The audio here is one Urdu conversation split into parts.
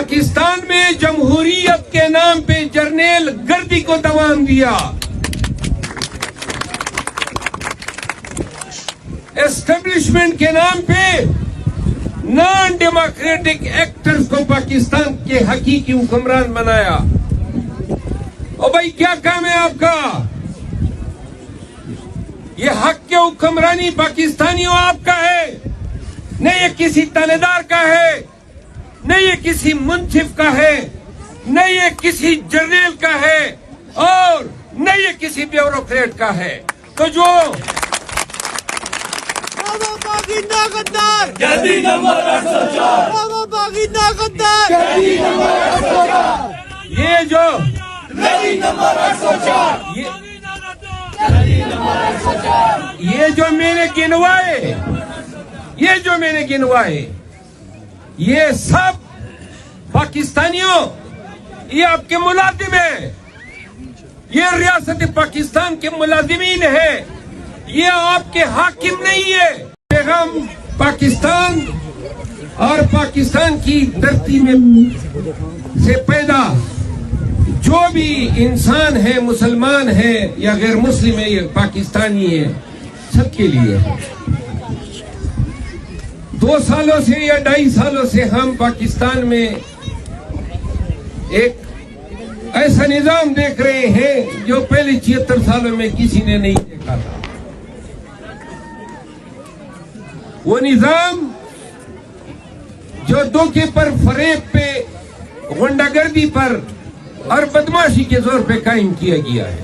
پاکستان میں جمہوریت کے نام پہ جرنیل گردی کو دوام دیا، اسٹیبلشمنٹ کے نام پہ نان ڈیموکریٹک ایکٹرز کو پاکستان کے حقیقی حکمران بنایا۔ او بھائی کیا کام ہے آپ کا؟ یہ حق کے حکمرانی پاکستانیوں آپ کا ہے، نہ یہ کسی تانے دار کا ہے، نہ یہ کسی منصف کا ہے، نہ یہ کسی جرنیل کا ہے، اور نہ یہ کسی بیوروکریٹ کا ہے۔ تو جو یہ جو میں نے گنوائے یہ سب پاکستانیوں، یہ آپ کے ملازم ہیں، یہ ریاست پاکستان کے ملازمین ہیں، یہ آپ کے حاکم نہیں ہے۔ پیغام پاکستان اور پاکستان کی دھرتی میں سے پیدا جو بھی انسان ہے، مسلمان ہے یا غیر مسلم ہے، یہ پاکستانی ہے، سب کے لیے 2 سالوں سے یا 2.5 سالوں سے ہم پاکستان میں ایک ایسا نظام دیکھ رہے ہیں جو پہلے 76 سالوں میں کسی نے نہیں دیکھا تھا۔ وہ نظام جو دھوکے پر، فریب پہ، غنڈہ گردی پر اور بدماشی کے زور پہ قائم کیا گیا ہے۔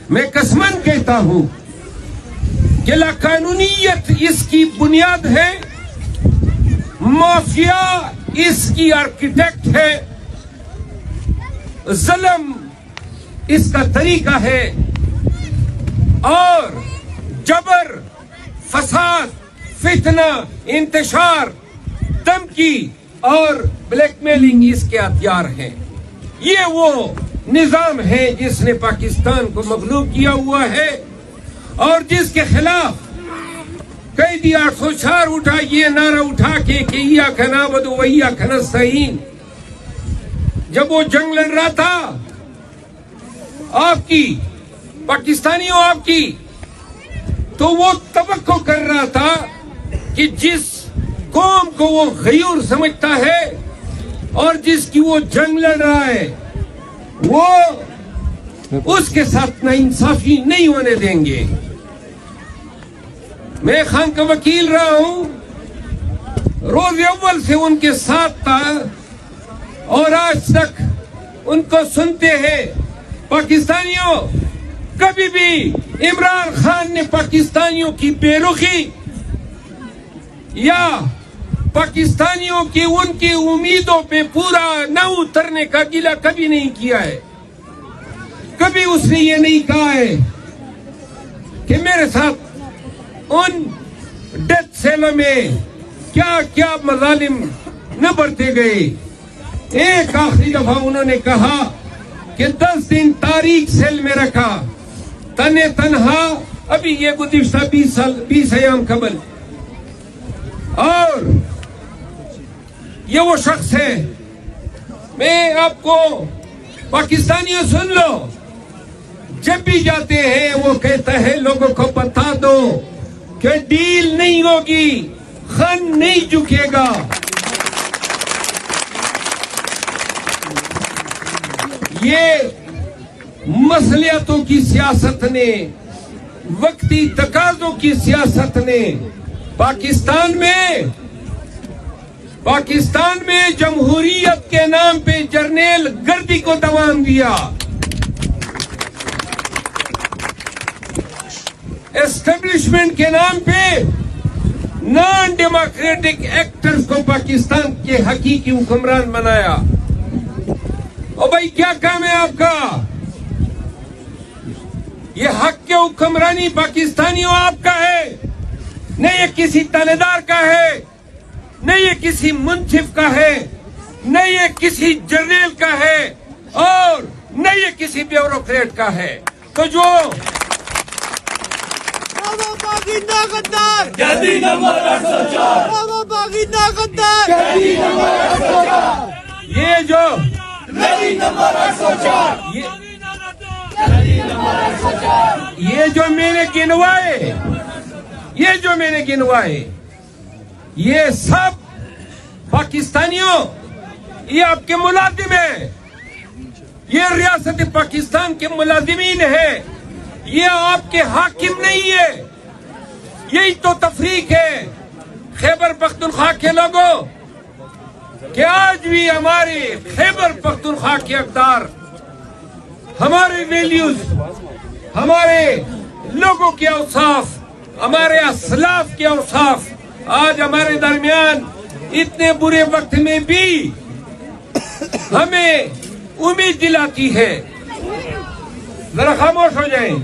میں قسماً کہتا ہوں کہ لاقانونیت اس کی بنیاد ہے، مافیا اس کی آرکیٹیکٹ ہے، ظلم اس کا طریقہ ہے، اور جبر، فساد، فتنہ، انتشار، دھمکی اور بلیک میلنگ اس کے ہتھیار ہیں۔ یہ وہ نظام ہے جس نے پاکستان کو مغلوب کیا ہوا ہے اور جس کے خلاف قیدی 804 اٹھا، یہ نعرہ اٹھا کے کہ ایاک نعبد و ایاک نستعین، جب وہ جنگ لڑ رہا تھا آپ کی، پاکستانیوں آپ کی، تو وہ توقع کر رہا تھا کہ جس قوم کو وہ غیور سمجھتا ہے اور جس کی وہ جنگ لڑ رہا ہے، وہ اس کے ساتھ ناانصافی نہیں ہونے دیں گے۔ میں خان کا وکیل رہا ہوں، روز اول سے ان کے ساتھ تھا اور آج تک ان کو سنتے ہیں۔ پاکستانیوں، کبھی بھی عمران خان نے پاکستانیوں کی بے رخی یا پاکستانیوں کی ان کی امیدوں پہ پورا نہ اترنے کا گلہ کبھی نہیں کیا ہے۔ کبھی اس نے یہ نہیں کہا ہے کہ میرے ساتھ ان ڈیتھ سیلوں میں کیا کیا مظالم نہ بڑھتے گئے۔ ایک آخری دفعہ انہوں نے کہا کہ 10 دن تاریخ سیل میں رکھا، تنے تنہا، ابھی یہ گزشتہ 20 ایام قبل، اور یہ وہ شخص ہے۔ میں آپ کو پاکستانیوں سن لو، جب بھی جاتے ہیں وہ کہتا ہے لوگوں کو بتا دو کہ ڈیل نہیں ہوگی، خان نہیں جھکے گا۔ یہ مصلحتوں کی سیاست نے، وقتی تقاضوں کی سیاست نے پاکستان میں جمہوریت کے نام پہ جرنیل گردی کو دوام دیا، اسٹیبلشمنٹ کے نام پہ نان ڈیموکریٹک ایکٹرز کو پاکستان کے حقیقی حکمران بنایا۔ او بھائی کیا کام ہے آپ کا؟ یہ حق کے حکمرانی پاکستانیوں آپ کا ہے، نہ یہ کسی تانے دار کا ہے، نہ یہ کسی منصف کا ہے، نہ یہ کسی جرنیل کا ہے، اور نہ یہ کسی بیوروکریٹ کا ہے۔ تو جو جدید نمبر 804 یہ جو یہ جو میں نے گنوائے یہ سب پاکستانیوں یہ آپ کے ملازم ہیں، یہ ریاست پاکستان کے ملازمین ہیں، یہ آپ کے حاکم نہیں ہے۔ یہی تو تفریق ہے خیبر پختونخوا کے لوگوں کہ آج بھی ہمارے خیبر پختونخوا کے اقدار، ہمارے ویلیوز، ہمارے لوگوں کے اوصاف، ہمارے اسلاف کے اوصاف آج ہمارے درمیان اتنے برے وقت میں بھی ہمیں امید دلاتی ہے۔ ذرا خاموش ہو جائیں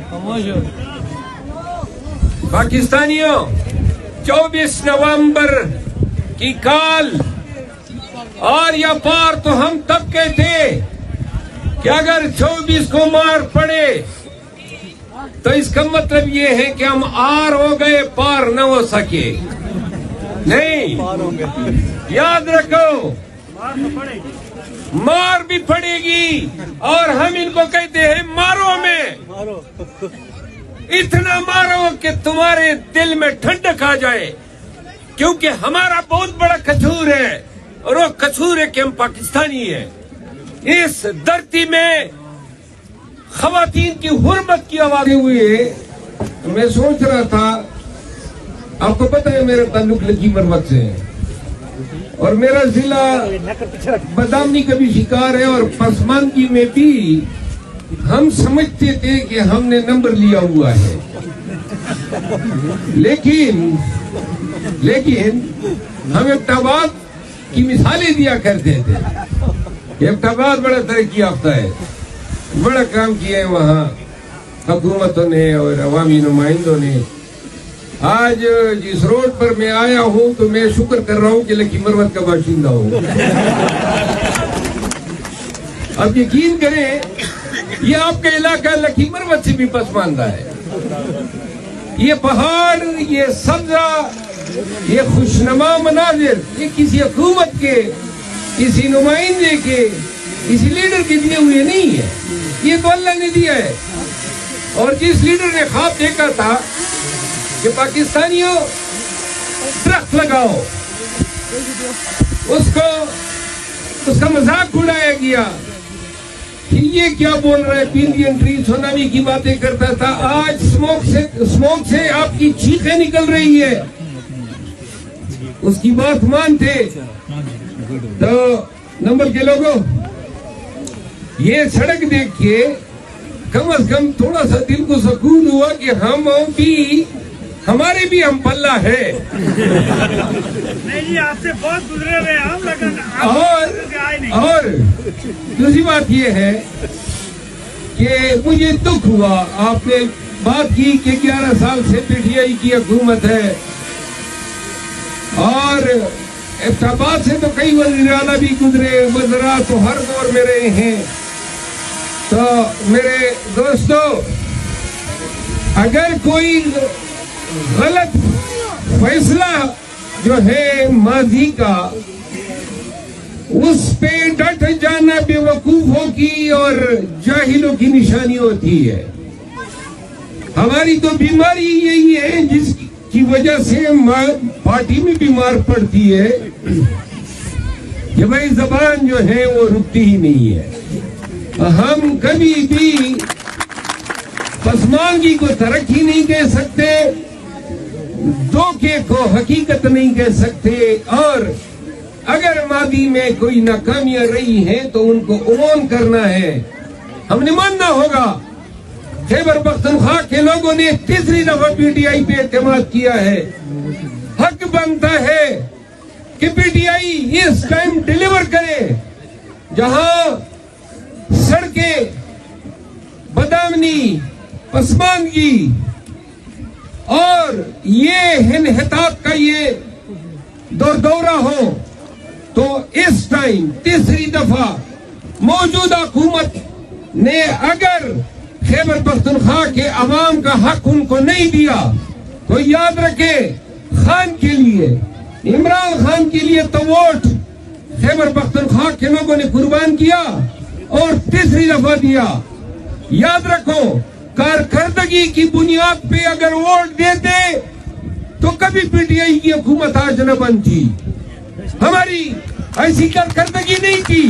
پاکستانیوں۔ 24 نومبر کی کال اور یا پار تو ہم تب کہتے کہ اگر 24 کو مار پڑے تو اس کا مطلب یہ ہے کہ ہم آر ہو گئے، پار نہ ہو سکے۔ نہیں، یاد رکھو مار بھی پڑے گی، اور ہم ان کو کہتے ہیں مارو میں، اتنا مارو کہ تمہارے دل میں ٹھنڈک آ جائے، کیونکہ ہمارا بہت بڑا قصور ہے، اور وہ قصور ہے کہ ہم پاکستانی ہیں۔ اس دھرتی میں خواتین کی حرمت کی آوازیں ہوئی۔ میں سوچ رہا تھا، آپ کو پتہ ہے میرا تعلق لکی مروت سے ہے، اور میرا ضلع بدامنی کا بھی شکار ہے، اور پسماندگی میں بھی ہم سمجھتے تھے کہ ہم نے نمبر لیا ہوا ہے، لیکن ہم ابتاباد کی مثالیں دیا کرتے تھے کہ ابتاباد بڑا ترقی یافتہ ہے، بڑا کام کیا ہے وہاں حکومتوں نے اور عوامی نمائندوں نے۔ آج جس روڈ پر میں آیا ہوں تو میں شکر کر رہا ہوں کہ لکی مروت کا باشندہ ہوں۔ اب یقین کریں یہ آپ کا علاقہ لکی مروت سے بھی پسماندہ ہے۔ یہ پہاڑ، یہ سبزہ، یہ خوشنما مناظر یہ کسی حکومت کے، کسی نمائندے کے، کسی لیڈر کے دیے ہوئے نہیں ہے، یہ تو اللہ نے دیا ہے۔ اور جس لیڈر نے خواب دیکھا تھا کہ پاکستانیوں درخت لگاؤ، اس کا مذاق اڑایا گیا کہ یہ کیا بول رہا ہے، بلین ٹری سونامی کی باتیں کرتا تھا، آج اسموک سے آپ کی چیخیں نکل رہی ہے۔ اس کی بات مانتے تو نمبر کے لوگوں، یہ سڑک دیکھ کے کم از کم تھوڑا سا دل کو سکون ہوا کہ ہمارے بھی ہم پلہ ہے۔ نہیں، آپ سے بہت گزرے ہوئے ہم، لیکن اور دوسری بات یہ ہے کہ مجھے دکھ ہوا، آپ نے بات کی کہ 11 سال سے پی ٹی آئی کی حکومت ہے، اور ابتاباد سے تو کئی وزیر اعلیٰ بھی گزرے، وزراء تو ہر دور میں رہے ہیں۔ تو میرے دوستو، اگر کوئی غلط فیصلہ جو ہے ماضی کا، اس پہ ڈٹ جانا بے وقوفوں کی اور جاہلوں کی نشانی ہوتی ہے۔ ہماری تو بیماری یہی ہے جس کی وجہ سے پارٹی میں بیمار پڑتی ہے کہ بھائی زبان جو ہے وہ رکتی ہی نہیں ہے۔ ہم کبھی بھی پسماندگی کو ترقی نہیں کہہ سکتے، دھوکے کو حقیقت نہیں کہہ سکتے، اور اگر ماضی میں کوئی ناکامیاں رہی ہیں تو ان کو اون کرنا ہے، ہم نے ماننا ہوگا۔ خیبر پختونخوا کے لوگوں نے تیسری دفعہ پی ٹی آئی پہ اعتماد کیا ہے، حق بنتا ہے کہ پی ٹی آئی اس ٹائم ڈیلیور کرے جہاں سڑکیں، بدامنی، پسماندگی اور یہ انحطاط کا یہ دورہ ہو، تو اس ٹائم تیسری دفعہ موجودہ حکومت نے اگر خیبر پختونخوا کے عوام کا حق ان کو نہیں دیا تو یاد رکھے، خان کے لیے، عمران خان کے لیے تو ووٹ خیبر پختونخوا کے لوگوں نے قربان کیا اور تیسری دفعہ دیا. یاد رکھو کارکردگی کی بنیاد پہ اگر ووٹ دیتے تو کبھی پی ٹی آئی کی حکومت آج نہ بنتی. ہماری ایسی کارکردگی نہیں تھی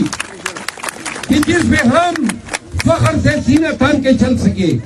کہ جس میں ہم فخر سے سینہ تان کے چل سکے.